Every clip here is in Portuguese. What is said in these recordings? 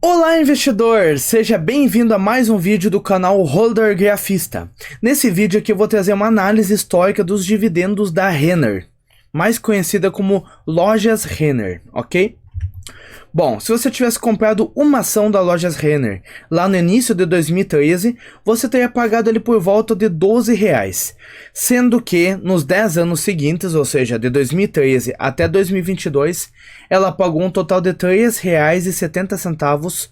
Olá, investidor! Seja bem-vindo a mais um vídeo do canal Holder Grafista. Nesse vídeo aqui eu vou trazer uma análise histórica dos dividendos da Renner, mais conhecida como Lojas Renner, ok? Bom, se você tivesse comprado uma ação da Lojas Renner lá no início de 2013, você teria pagado ali por volta de R$12, sendo que nos 10 anos seguintes, ou seja, de 2013 até 2022, ela pagou um total de R$3,70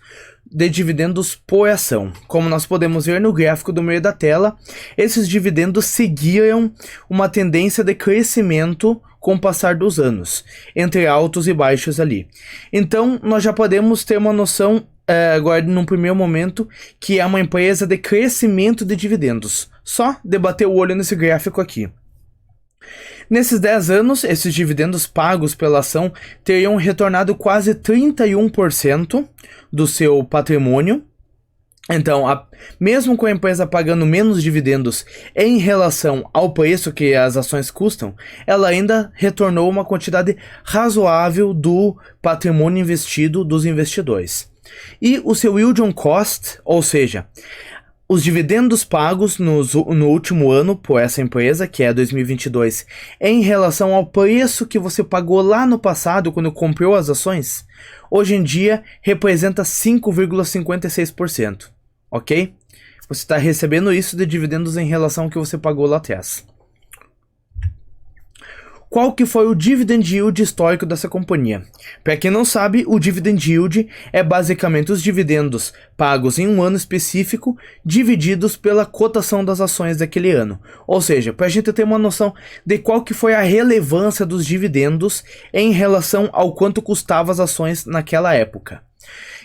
de dividendos por ação. Como nós podemos ver no gráfico do meio da tela, esses dividendos seguiram uma tendência de crescimento com o passar dos anos, entre altos e baixos ali. Então, nós já podemos ter uma noção, agora num primeiro momento, que é uma empresa de crescimento de dividendos. Só debater o olho nesse gráfico aqui. Nesses 10 anos, esses dividendos pagos pela ação teriam retornado quase 31% do seu patrimônio. Então, mesmo com a empresa pagando menos dividendos em relação ao preço que as ações custam, ela ainda retornou uma quantidade razoável do patrimônio investido dos investidores. E o seu yield on cost, ou seja, os dividendos pagos no último ano por essa empresa, que é 2022, em relação ao preço que você pagou lá no passado, quando comprou as ações, hoje em dia representa 5,56%, ok? Você está recebendo isso de dividendos em relação ao que você pagou lá atrás. Qual que foi o dividend yield histórico dessa companhia? Para quem não sabe, o dividend yield é basicamente os dividendos pagos em um ano específico, divididos pela cotação das ações daquele ano. Ou seja, para a gente ter uma noção de qual que foi a relevância dos dividendos em relação ao quanto custavam as ações naquela época.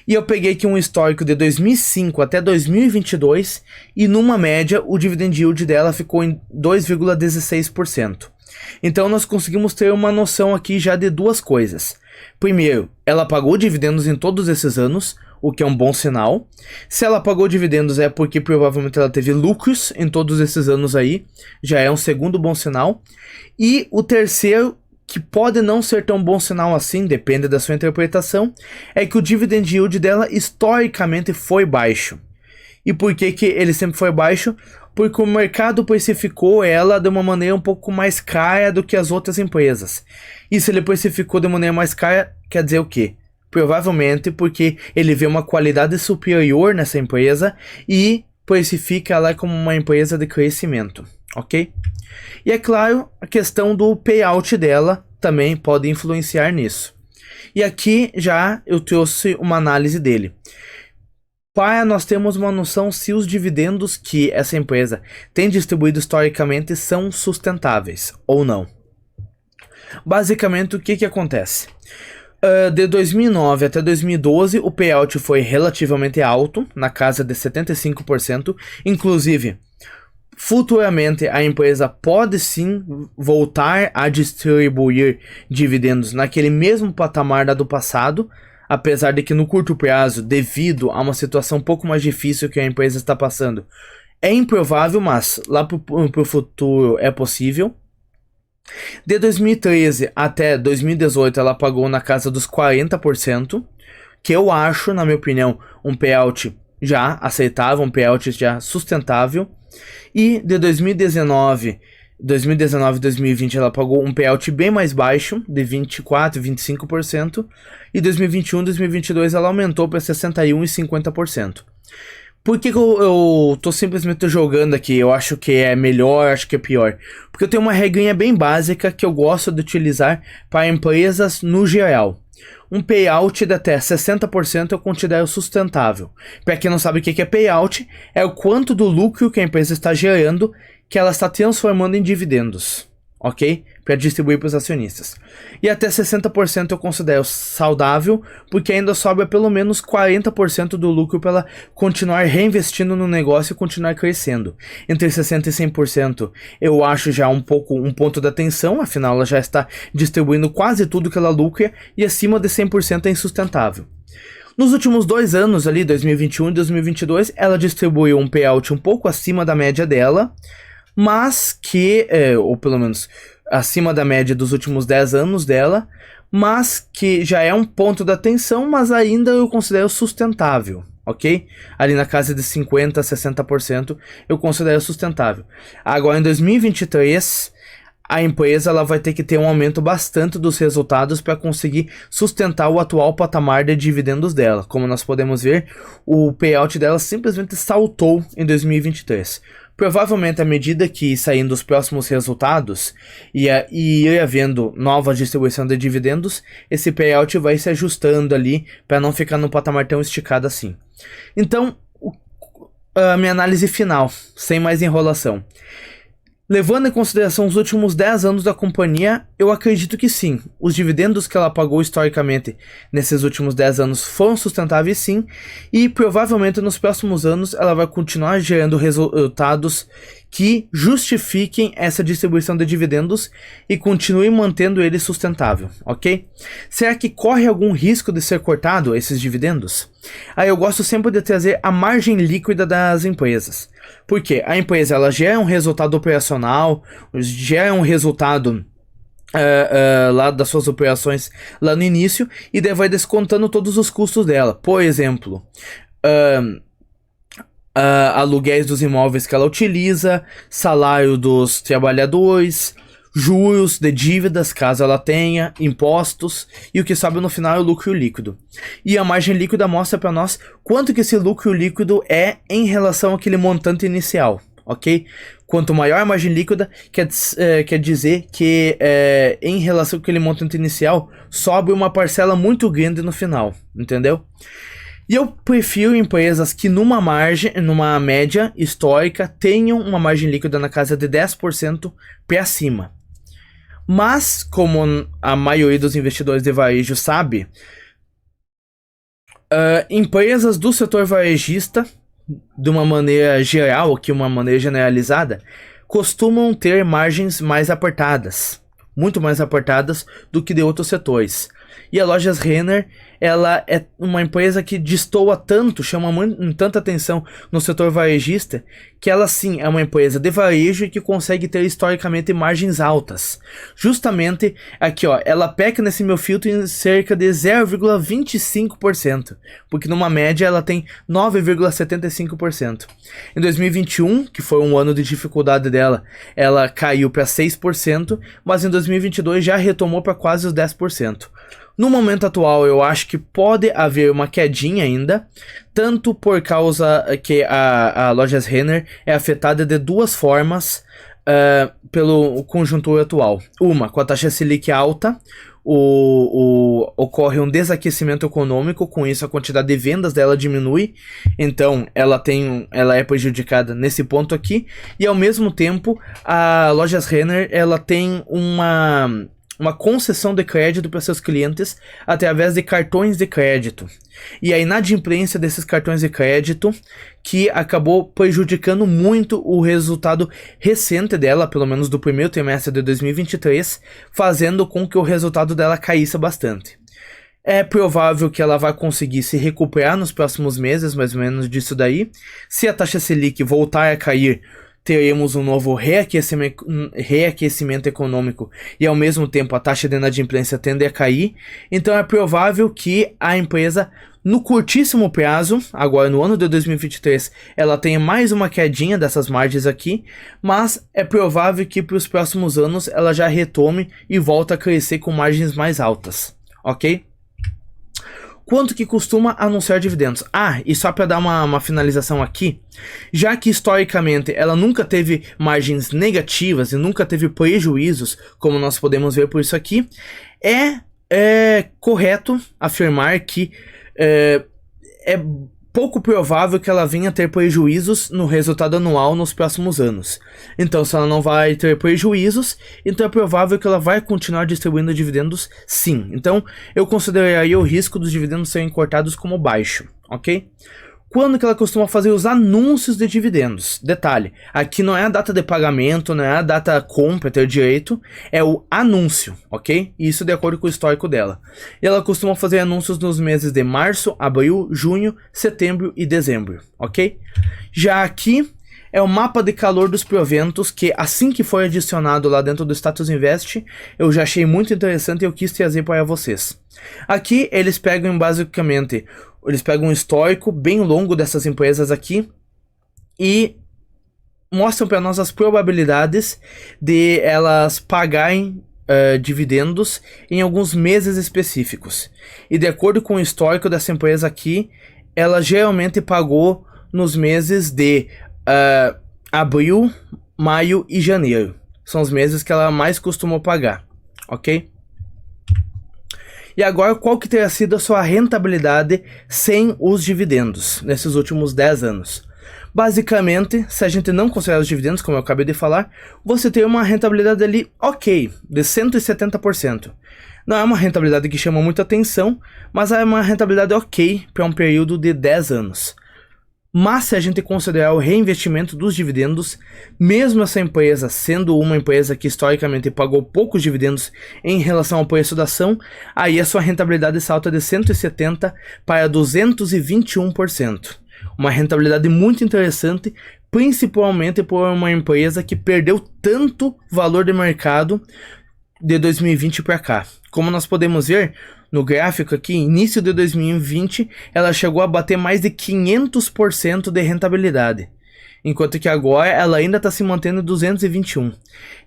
E eu peguei aqui um histórico de 2005 até 2022 e numa média o dividend yield dela ficou em 2,16%. Então nós conseguimos ter uma noção aqui já de duas coisas. Primeiro, ela pagou dividendos em todos esses anos, o que é um bom sinal. Se ela pagou dividendos é porque provavelmente ela teve lucros em todos esses anos aí, já é um segundo bom sinal. E o terceiro, que pode não ser tão bom sinal assim, depende da sua interpretação, é que o dividend yield dela historicamente foi baixo. E por que que ele sempre foi baixo? Porque o mercado precificou ela de uma maneira um pouco mais cara do que as outras empresas. E se ele precificou de maneira mais cara, quer dizer o quê? Provavelmente porque ele vê uma qualidade superior nessa empresa e precifica ela como uma empresa de crescimento, ok? E é claro, a questão do payout dela também pode influenciar nisso. E aqui já eu trouxe uma análise dele. Para nós termos uma noção se os dividendos que essa empresa tem distribuído historicamente são sustentáveis ou não. Basicamente, o que acontece? De 2009 até 2012, o payout foi relativamente alto, na casa de 75%. Inclusive, futuramente a empresa pode sim voltar a distribuir dividendos naquele mesmo patamar da do passado, apesar de que no curto prazo, devido a uma situação um pouco mais difícil que a empresa está passando, é improvável, mas lá para o futuro é possível. De 2013 até 2018, ela pagou na casa dos 40%, que eu acho, na minha opinião, um payout já aceitável, um payout já sustentável. E de 2019 e 2020 ela pagou um payout bem mais baixo, de 24% e 25%, e 2021 e 2022 ela aumentou para 61% e 50%. Por que eu tô simplesmente jogando aqui? Eu acho que é melhor, acho que é pior. Porque eu tenho uma regrinha bem básica que eu gosto de utilizar para empresas no geral. Um payout de até 60% eu considero sustentável. Para quem não sabe o que é payout, é o quanto do lucro que a empresa está gerando que ela está transformando em dividendos, ok? Para distribuir para os acionistas. E até 60% eu considero saudável, porque ainda sobra pelo menos 40% do lucro para ela continuar reinvestindo no negócio e continuar crescendo. Entre 60% e 100% eu acho já um ponto de atenção, afinal ela já está distribuindo quase tudo que ela lucra, e acima de 100% é insustentável. Nos últimos 2 anos, ali, 2021 e 2022, ela distribuiu um payout um pouco acima da média dela, mas que, ou pelo menos acima da média dos últimos 10 anos dela, mas que já é um ponto de atenção, mas ainda eu considero sustentável, ok? Ali na casa de 50% a 60% eu considero sustentável. Agora em 2023, a empresa ela vai ter que ter um aumento bastante dos resultados para conseguir sustentar o atual patamar de dividendos dela. Como nós podemos ver, o payout dela simplesmente saltou em 2023. Provavelmente, à medida que saindo os próximos resultados e ir havendo nova distribuição de dividendos, esse payout vai se ajustando ali para não ficar num patamar tão esticado assim. Então, a minha análise final, sem mais enrolação. Levando em consideração os últimos 10 anos da companhia, eu acredito que sim. Os dividendos que ela pagou historicamente nesses últimos 10 anos foram sustentáveis sim, e provavelmente nos próximos anos ela vai continuar gerando resultados que justifiquem essa distribuição de dividendos e continue mantendo ele sustentável, ok? Será que corre algum risco de ser cortado esses dividendos? Aí eu gosto sempre de trazer a margem líquida das empresas. Porque a empresa ela gera um resultado operacional, gera um resultado lá das suas operações lá no início, e daí vai descontando todos os custos dela. Por exemplo, aluguéis dos imóveis que ela utiliza, salário dos trabalhadores, juros de dívidas, caso ela tenha, impostos, e o que sobe no final é o lucro líquido. E a margem líquida mostra para nós quanto que esse lucro líquido é em relação àquele montante inicial, ok? Quanto maior a margem líquida, quer dizer que em relação àquele montante inicial, sobe uma parcela muito grande no final, entendeu? E eu prefiro empresas que numa média histórica, tenham uma margem líquida na casa de 10% para cima. Mas, como a maioria dos investidores de varejo sabe, empresas do setor varejista, de uma maneira geral, aqui uma maneira generalizada, costumam ter margens mais apertadas, muito mais apertadas do que de outros setores. E a Lojas Renner, ela é uma empresa que destoa tanto, chama tanta atenção no setor varejista, que ela sim é uma empresa de varejo e que consegue ter historicamente margens altas. Justamente aqui ó, ela peca nesse meu filtro em cerca de 0,25%, porque numa média ela tem 9,75%. Em 2021, que foi um ano de dificuldade dela, ela caiu para 6%, mas em 2022 já retomou para quase os 10%. No momento atual, eu acho que pode haver uma quedinha ainda, tanto por causa que a Lojas Renner é afetada de duas formas pelo conjuntura atual. Uma, com a taxa Selic alta, ocorre um desaquecimento econômico, com isso a quantidade de vendas dela diminui, então ela é prejudicada nesse ponto aqui, e ao mesmo tempo a Lojas Renner ela tem uma concessão de crédito para seus clientes através de cartões de crédito. E a inadimplência desses cartões de crédito que acabou prejudicando muito o resultado recente dela, pelo menos do primeiro trimestre de 2023, fazendo com que o resultado dela caísse bastante. É provável que ela vai conseguir se recuperar nos próximos meses, mais ou menos disso daí. Se a taxa Selic voltar a cair, teremos um novo reaquecimento econômico e ao mesmo tempo a taxa de inadimplência tende a cair, então é provável que a empresa no curtíssimo prazo, agora no ano de 2023, ela tenha mais uma quedinha dessas margens aqui, mas é provável que para os próximos anos ela já retome e volte a crescer com margens mais altas, ok? Quanto que costuma anunciar dividendos? E só para dar uma finalização aqui, já que historicamente ela nunca teve margens negativas e nunca teve prejuízos, como nós podemos ver por isso aqui, é correto afirmar que é pouco provável que ela venha ter prejuízos no resultado anual nos próximos anos. Então, se ela não vai ter prejuízos, então é provável que ela vai continuar distribuindo dividendos sim. Então, eu consideraria o risco dos dividendos serem cortados como baixo, ok? Quando que ela costuma fazer os anúncios de dividendos? Detalhe, aqui não é a data de pagamento, não é a data compra, ter direito, é o anúncio, ok? Isso de acordo com o histórico dela. E ela costuma fazer anúncios nos meses de março, abril, junho, setembro e dezembro, ok? Já aqui, é o mapa de calor dos proventos, que assim que foi adicionado lá dentro do Status Invest, eu já achei muito interessante e eu quis trazer para vocês. Aqui eles pegam basicamente, eles pegam um histórico bem longo dessas empresas aqui e mostram para nós as probabilidades de elas pagarem dividendos em alguns meses específicos. E de acordo com o histórico dessa empresa aqui, ela geralmente pagou nos meses de abril, maio e janeiro. São os meses que ela mais costumou pagar, ok? E agora, qual que teria sido a sua rentabilidade sem os dividendos nesses últimos 10 anos? Basicamente, se a gente não considerar os dividendos, como eu acabei de falar, você tem uma rentabilidade ali ok, de 170%. Não é uma rentabilidade que chama muita atenção, mas é uma rentabilidade ok para um período de 10 anos. Mas se a gente considerar o reinvestimento dos dividendos, mesmo essa empresa sendo uma empresa que historicamente pagou poucos dividendos em relação ao preço da ação, aí a sua rentabilidade salta de 170% para 221%. Uma rentabilidade muito interessante, principalmente por uma empresa que perdeu tanto valor de mercado de 2020 para cá. Como nós podemos ver no gráfico aqui, início de 2020, ela chegou a bater mais de 500% de rentabilidade. Enquanto que agora ela ainda está se mantendo 221.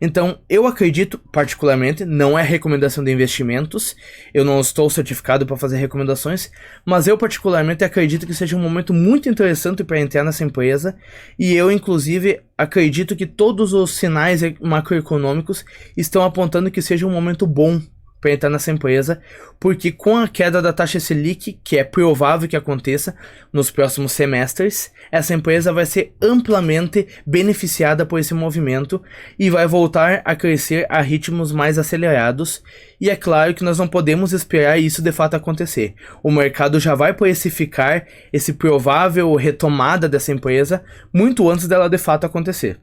Então, eu acredito, particularmente, não é recomendação de investimentos, eu não estou certificado para fazer recomendações, mas eu particularmente acredito que seja um momento muito interessante para entrar nessa empresa, e eu, inclusive, acredito que todos os sinais macroeconômicos estão apontando que seja um momento bom para entrar nessa empresa, porque com a queda da taxa Selic, que é provável que aconteça nos próximos semestres, essa empresa vai ser amplamente beneficiada por esse movimento e vai voltar a crescer a ritmos mais acelerados. E é claro que nós não podemos esperar isso de fato acontecer. O mercado já vai precificar esse provável retomada dessa empresa muito antes dela de fato acontecer.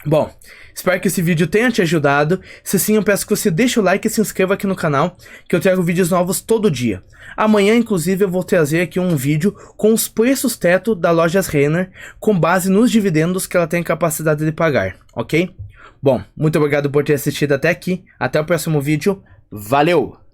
Bom, espero que esse vídeo tenha te ajudado. Se sim, eu peço que você deixe o like e se inscreva aqui no canal, que eu trago vídeos novos todo dia. Amanhã, inclusive, eu vou trazer aqui um vídeo com os preços teto da Lojas Renner, com base nos dividendos que ela tem capacidade de pagar, ok? Bom, muito obrigado por ter assistido até aqui. Até o próximo vídeo. Valeu!